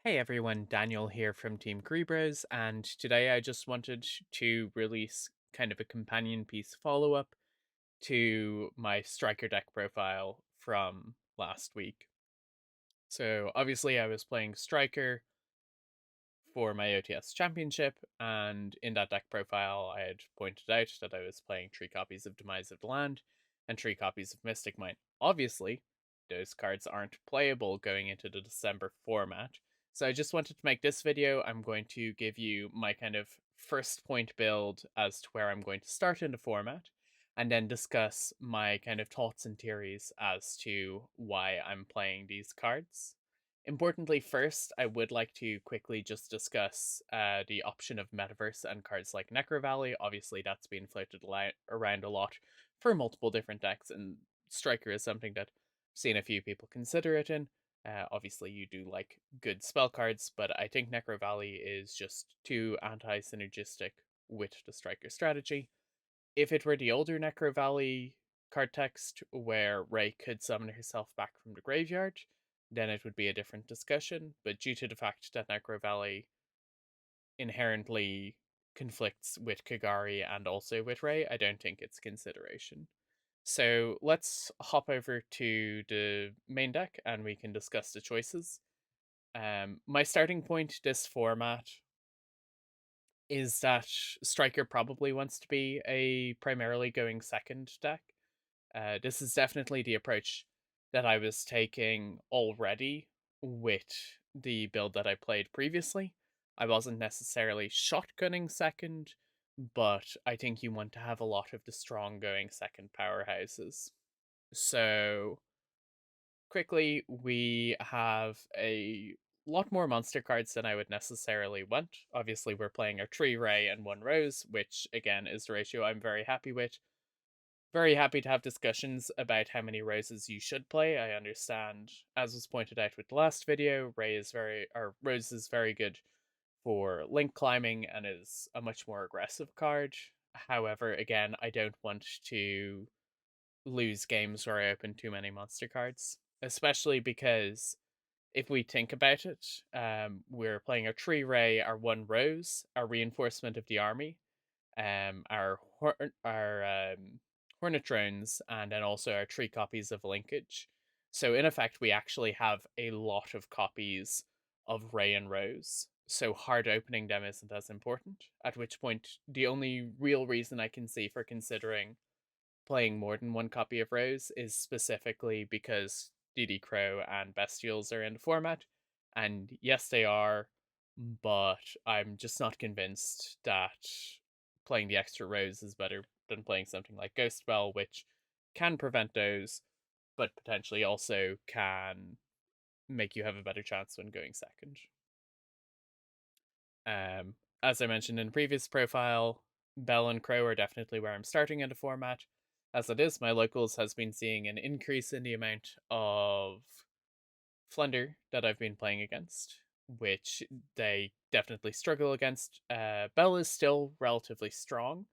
Hey everyone, Daniel here from Team Kuribrohs, and today I just wanted to release kind of a companion piece follow up to my striker deck profile from last week. So, obviously, I was playing striker for my OTS championship, and in that deck profile, I had pointed out that I was playing 3 copies of Demise of the Land and 3 copies of Mystic Mine. Obviously, those cards aren't playable going into the December format. So I just wanted to make this video. I'm going to give you my kind of first point build as to where I'm going to start in the format, and then discuss my kind of thoughts and theories as to why I'm playing these cards. Importantly, first, I would like to quickly just discuss the option of Metaverse and cards like Necro Valley. Obviously, that's been floated around a lot for multiple different decks, and Striker is something that I've seen a few people consider it in. Obviously, you do like good spell cards, but I think Necro Valley is just too anti synergistic with the Striker strategy. If it were the older Necro Valley card text where Ray could summon herself back from the graveyard, then it would be a different discussion. But due to the fact that Necro Valley inherently conflicts with Kagari and also with Ray, I don't think it's consideration. So let's hop over to the main deck and we can discuss the choices. My starting point this format is that Striker probably wants to be a primarily going second deck. This is definitely the approach that I was taking already with the build that I played previously. I wasn't necessarily shotgunning second, but I think you want to have a lot of the strong going second powerhouses. So, quickly, we have a lot more monster cards than I would necessarily want. Obviously, we're playing a 3 Ray and 1 Rose, which again is the ratio I'm very happy with. Very happy to have discussions about how many roses you should play. I understand, as was pointed out with the last video, Rose is very good for link climbing and is a much more aggressive card. However, again, I don't want to lose games where I open too many monster cards, especially because if we think about it, we're playing our 3 Ray, our 1 Rose, our reinforcement of the army, our Hornet drones, and then also our 3 copies of Linkage. So in effect, we actually have a lot of copies of Ray and Rose. So hard opening them isn't as important. At which point, the only real reason I can see for considering playing more than 1 copy of Rose is specifically because DD Crow and Bestials are in the format. And yes, they are, but I'm just not convinced that playing the extra Rose is better than playing something like Ghost Spell, which can prevent those, but potentially also can make you have a better chance when going second. As I mentioned in the previous profile, Bell and Crow are definitely where I'm starting in the format. As it is, my locals has been seeing an increase in the amount of Flunder that I've been playing against, which they definitely struggle against. Bell is still relatively strong,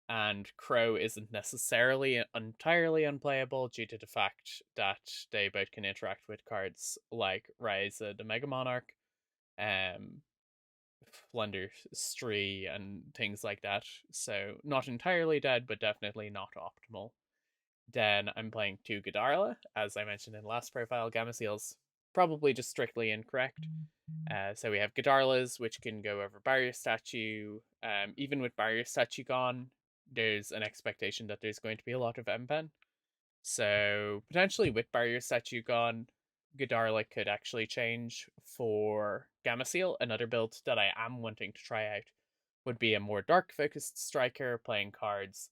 and Crow isn't necessarily entirely unplayable due to the fact that they both can interact with cards like Rise the Mega Monarch, um, Flunder Stree, and things like that. So not entirely dead, but definitely not optimal. Then I'm playing 2 Godarla. As I mentioned in the last profile, Gamma Seal's probably just strictly incorrect. So we have Godarlas, which can go over Barrier Statue. Even with Barrier Statue gone, there's an expectation that there's going to be a lot of M-Pen. So potentially with Barrier Statue gone, Godarla could actually change for Gamma Seal. Another build that I am wanting to try out would be a more dark focused striker playing cards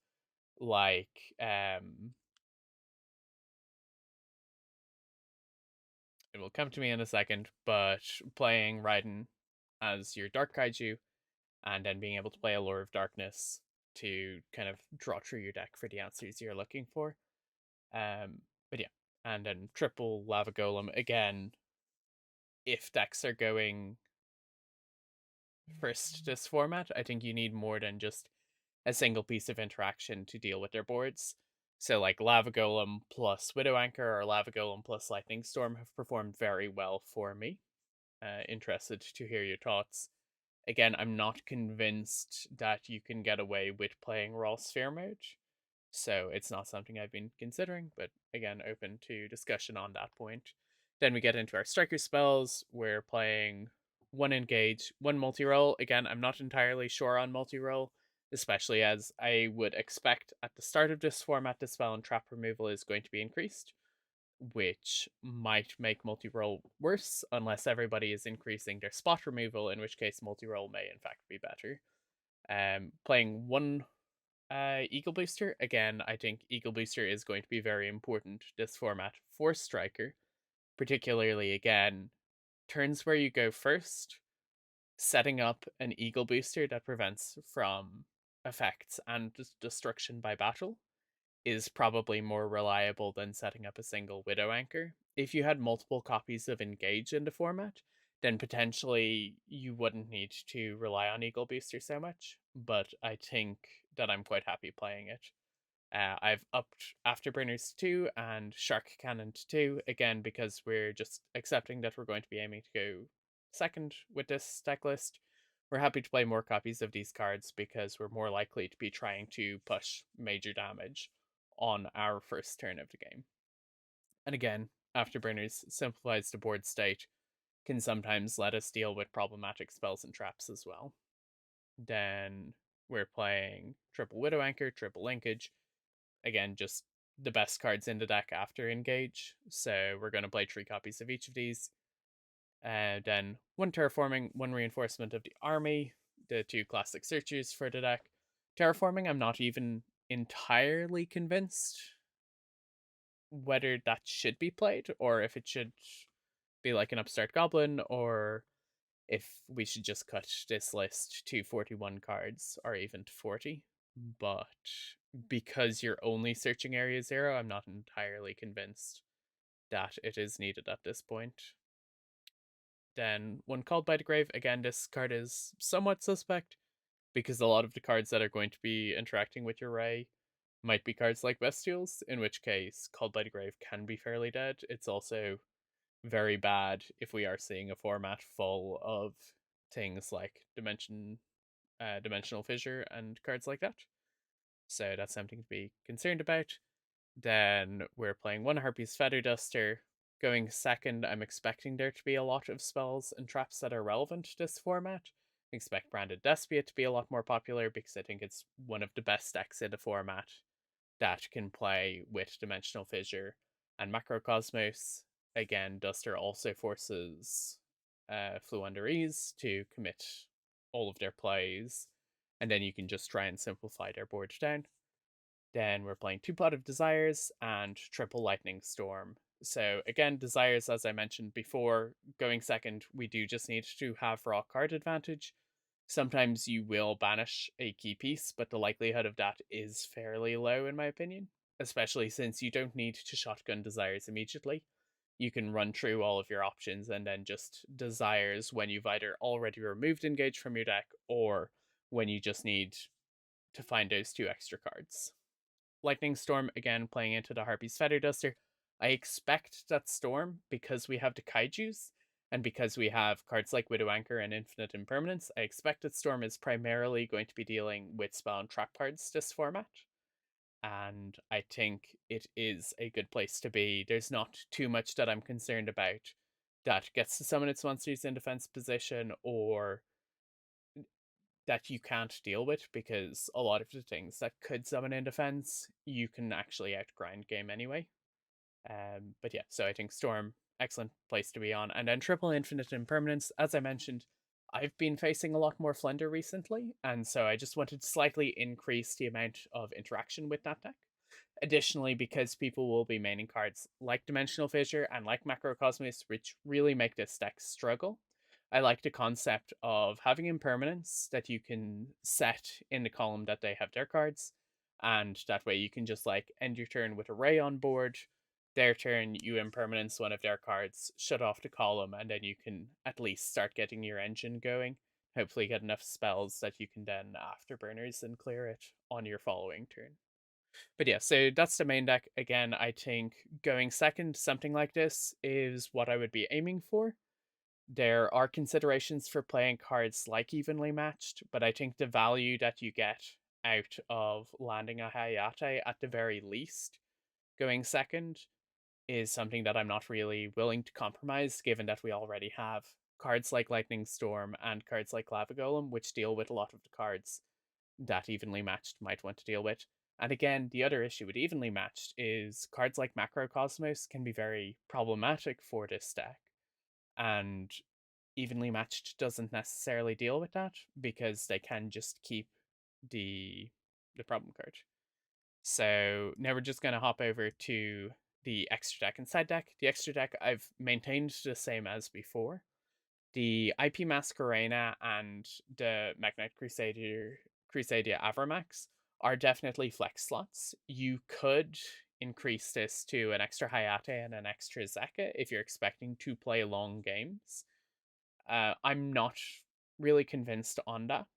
like it will come to me in a second, but playing Raiden as your Dark Kaiju and then being able to play a Lure of Darkness to kind of draw through your deck for the answers you're looking for. But yeah, and then triple Lava Golem again. If decks are going first this format, I think you need more than just a single piece of interaction to deal with their boards. So like Lava Golem plus Widow Anchor or Lava Golem plus Lightning Storm have performed very well for me. interested to hear your thoughts. Again, I'm not convinced that you can get away with playing raw sphere mode, so it's not something I've been considering, but again, open to discussion on that point. Then we get into our striker spells. We're playing one engage, one multi-roll. Again, I'm not entirely sure on multi-roll, especially as I would expect at the start of this format, the spell and trap removal is going to be increased, which might make multi-roll worse unless everybody is increasing their spot removal, in which case multi-roll may in fact be better. Playing one Eagle Booster, again, I think Eagle Booster is going to be very important this format for Striker, particularly again, turns where you go first, setting up an Eagle Booster that prevents from effects and destruction by battle is probably more reliable than setting up a single Widow Anchor. If you had multiple copies of Engage in the format, then potentially you wouldn't need to rely on Eagle Booster so much, but I think that I'm quite happy playing it. I've upped Afterburners to 2 and Shark Cannon to 2, again, because we're just accepting that we're going to be aiming to go second with this deck list. We're happy to play more copies of these cards because we're more likely to be trying to push major damage on our first turn of the game. And again, Afterburners simplifies the board state, can sometimes let us deal with problematic spells and traps as well. Then we're playing triple Widow Anchor, triple Linkage. Again, just the best cards in the deck after Engage. So we're going to play 3 copies of each of these. Then one Terraforming, one Reinforcement of the Army, the 2 classic searches for the deck. Terraforming, I'm not even entirely convinced whether that should be played or if it should be like an upstart goblin or if we should just cut this list to 41 cards or even to 40. But because you're only searching area 0, I'm not entirely convinced that it is needed at this point. Then one Called by the Grave, again, this card is somewhat suspect because a lot of the cards that are going to be interacting with your Ray might be cards like Bestials, in which case Called by the Grave can be fairly dead. It's also very bad if we are seeing a format full of things like Dimensional Fissure and cards like that. So that's something to be concerned about. Then we're playing one Harpy's Feather Duster. Going second, I'm expecting there to be a lot of spells and traps that are relevant to this format. I expect Branded Despia to be a lot more popular because I think it's one of the best decks in the format that can play with Dimensional Fissure and Macrocosmos. Again, Duster also forces Fluenderees to commit all of their plays, and then you can just try and simplify their board down. Then we're playing 2 Pot of Desires and triple Lightning Storm. So again, Desires, as I mentioned before, going second, we do just need to have raw card advantage. Sometimes you will banish a key piece, but the likelihood of that is fairly low in my opinion, especially since you don't need to shotgun Desires immediately. You can run through all of your options and then just Desires when you've either already removed Engage from your deck or when you just need to find those 2 extra cards. Lightning Storm, again, playing into the Harpy's Feather Duster. I expect that Storm, because we have the Kaijus, and because we have cards like Widow Anchor and Infinite Impermanence, I expect that Storm is primarily going to be dealing with spell and trap cards this format. And I think it is a good place to be. There's not too much that I'm concerned about that gets to summon its monsters in defense position or that you can't deal with, because a lot of the things that could summon in defense you can actually outgrind game anyway. But yeah, so I think Storm, excellent place to be on. And then triple Infinite Impermanence, as I mentioned, I've been facing a lot more Flender recently, and so I just wanted to slightly increase the amount of interaction with that deck. Additionally, because people will be maining cards like Dimensional Fissure and like Macrocosmos, which really make this deck struggle, I like the concept of having impermanence that you can set in the column that they have their cards, and that way you can just like end your turn with a Ray on board. Their turn, you impermanence one of their cards, shut off the column, and then you can at least start getting your engine going. Hopefully, get enough spells that you can then afterburners and clear it on your following turn. But yeah, so that's the main deck. Again, I think going second, something like this is what I would be aiming for. There are considerations for playing cards like Evenly Matched, but I think the value that you get out of landing a Hayate at the very least going second is something that I'm not really willing to compromise, given that we already have cards like Lightning Storm and cards like Lava Golem, which deal with a lot of the cards that Evenly Matched might want to deal with. And again, the other issue with Evenly Matched is cards like Macrocosmos can be very problematic for this deck. And Evenly Matched doesn't necessarily deal with that because they can just keep the problem card. So now we're just gonna hop over to the extra deck and side deck. The extra deck I've maintained the same as before. The IP Masquerena and the Magnite Crusadia Avramax are definitely flex slots. You could increase this to an extra Hayate and an extra Zeka if you're expecting to play long games. I'm not really convinced on that.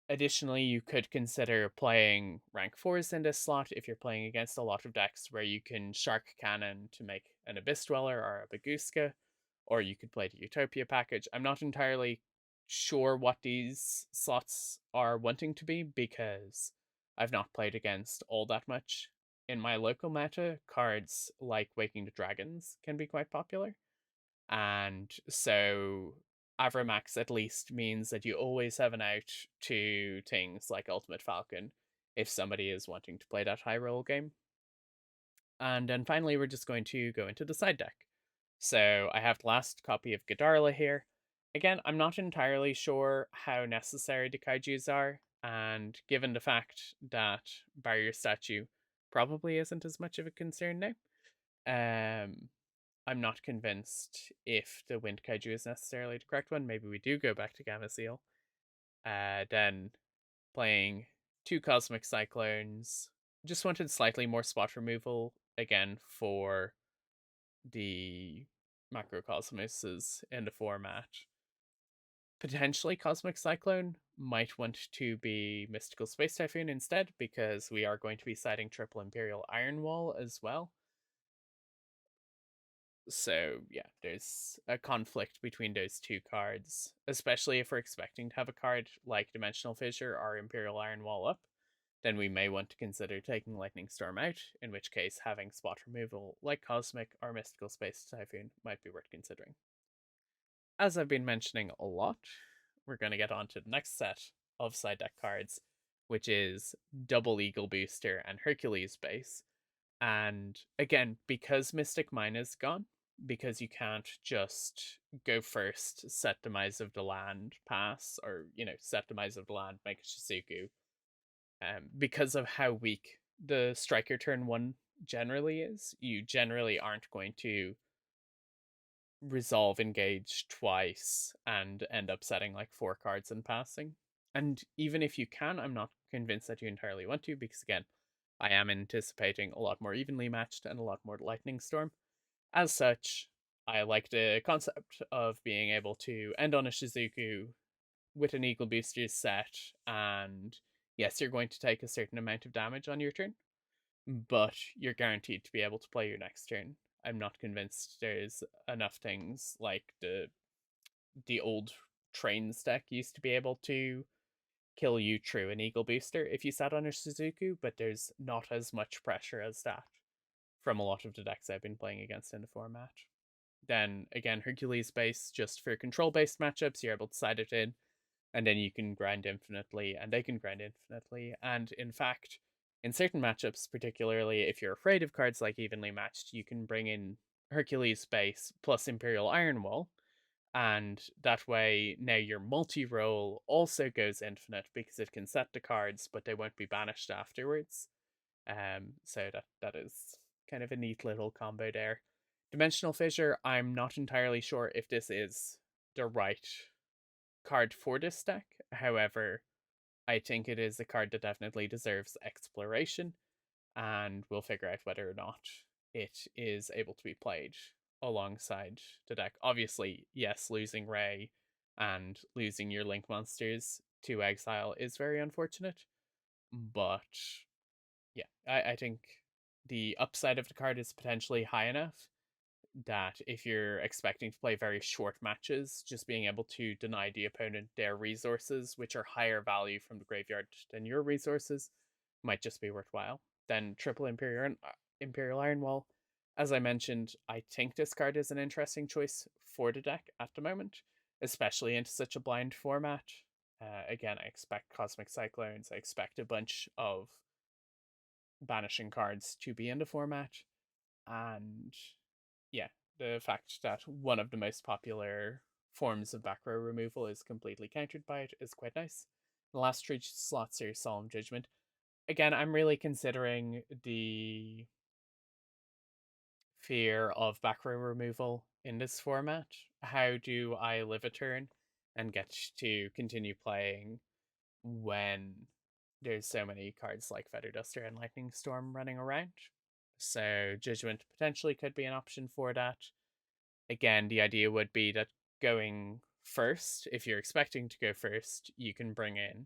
Additionally, you could consider playing rank 4s in this slot if you're playing against a lot of decks where you can Shark Cannon to make an Abyss Dweller or a Baguska, or you could play the Utopia package. I'm not entirely sure what these slots are wanting to be because I've not played against all that much. In my local meta, cards like Waking the Dragons can be quite popular. And so Avramax at least means that you always have an out to things like Ultimate Falcon if somebody is wanting to play that high roll game. And then finally, we're just going to go into the side deck. So I have the last copy of Godarla here. Again, I'm not entirely sure how necessary the kaijus are, and given the fact that Barrier Statue probably isn't as much of a concern now, I'm not convinced if the Wind Kaiju is necessarily the correct one. Maybe we do go back to Gamma Seal. Then playing two Cosmic Cyclones. Just wanted slightly more spot removal again for the Macrocosmoses in the format. Potentially Cosmic Cyclone might want to be Mystical Space Typhoon instead, because we are going to be siding triple Imperial Iron Wall as well. So yeah, there's a conflict between those two cards, especially if we're expecting to have a card like Dimensional Fissure or Imperial Iron Wall up. Then we may want to consider taking Lightning Storm out, in which case having spot removal like Cosmic or Mystical Space Typhoon might be worth considering. As I've been mentioning a lot, we're going to get on to the next set of side deck cards, which is Double Eagle Booster and Hercules Base. And again, because Mystic Mine is gone, because you can't just go first, set Demise of the Land, pass, or, set Demise of the Land, make a Shizuku, because of how weak the Striker turn 1 generally is, you generally aren't going to resolve engage twice and end up setting like 4 cards and passing. And even if you can, I'm not convinced that you entirely want to, because again, I am anticipating a lot more evenly matched and a lot more Lightning Storm. As such, I like the concept of being able to end on a Shizuku with an Eagle Booster set, and yes, you're going to take a certain amount of damage on your turn, but you're guaranteed to be able to play your next turn. I'm not convinced there's enough things like the old trains deck used to be able to kill you through an Eagle Booster if you sat on a Suzuku, but there's not as much pressure as that from a lot of the decks I've been playing against in the format. Then again, Hercules base, just for control based matchups, you're able to side it in, and then you can grind infinitely, and they can grind infinitely. And in fact, in certain matchups, particularly if you're afraid of cards like Evenly Matched, you can bring in Hercules base plus Imperial Iron Wall, and that way now your multi-roll also goes infinite because it can set the cards, but they won't be banished afterwards. So that is kind of a neat little combo there. Dimensional Fissure, I'm not entirely sure if this is the right card for this deck. However, I think it is a card that definitely deserves exploration, and we'll figure out whether or not it is able to be played alongside the deck. Obviously, yes, losing Ray and losing your Link monsters to exile is very unfortunate, but yeah, I think the upside of the card is potentially high enough that if you're expecting to play very short matches, just being able to deny the opponent their resources, which are higher value from the graveyard than your resources, might just be worthwhile. Then triple Imperial Iron Wall. As I mentioned, I think this card is an interesting choice for the deck at the moment, especially into such a blind format. Again, I expect Cosmic Cyclones. I expect a bunch of banishing cards to be in the format, and yeah, the fact that one of the most popular forms of back row removal is completely countered by it is quite nice. The last three slots are Solemn Judgment. Again, I'm really considering the fear of back row removal in this format. How do I live a turn and get to continue playing when there's so many cards like Feather Duster and Lightning Storm running around? So Judgment potentially could be an option for that. Again, the idea would be that going first, if you're expecting to go first, you can bring in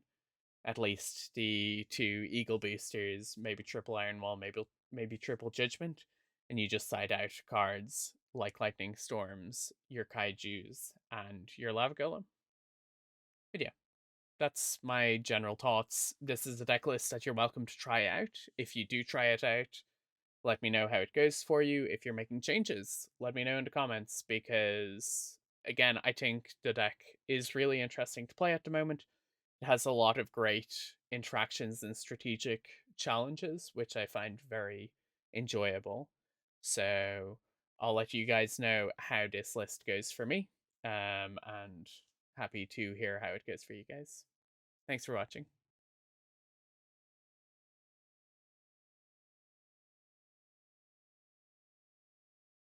at least the two Eagle boosters, maybe triple Iron Wall, maybe triple Judgment, and you just side out cards like Lightning Storms, your Kaijus, and your Lava Golem. But yeah, that's my general thoughts. This is a deck list that you're welcome to try out. If you do try it out, let me know how it goes for you. If you're making changes, let me know in the comments, because again, I think the deck is really interesting to play at the moment. It has a lot of great interactions and strategic challenges, which I find very enjoyable. So I'll let you guys know how this list goes for me. And happy to hear how it goes for you guys. Thanks for watching.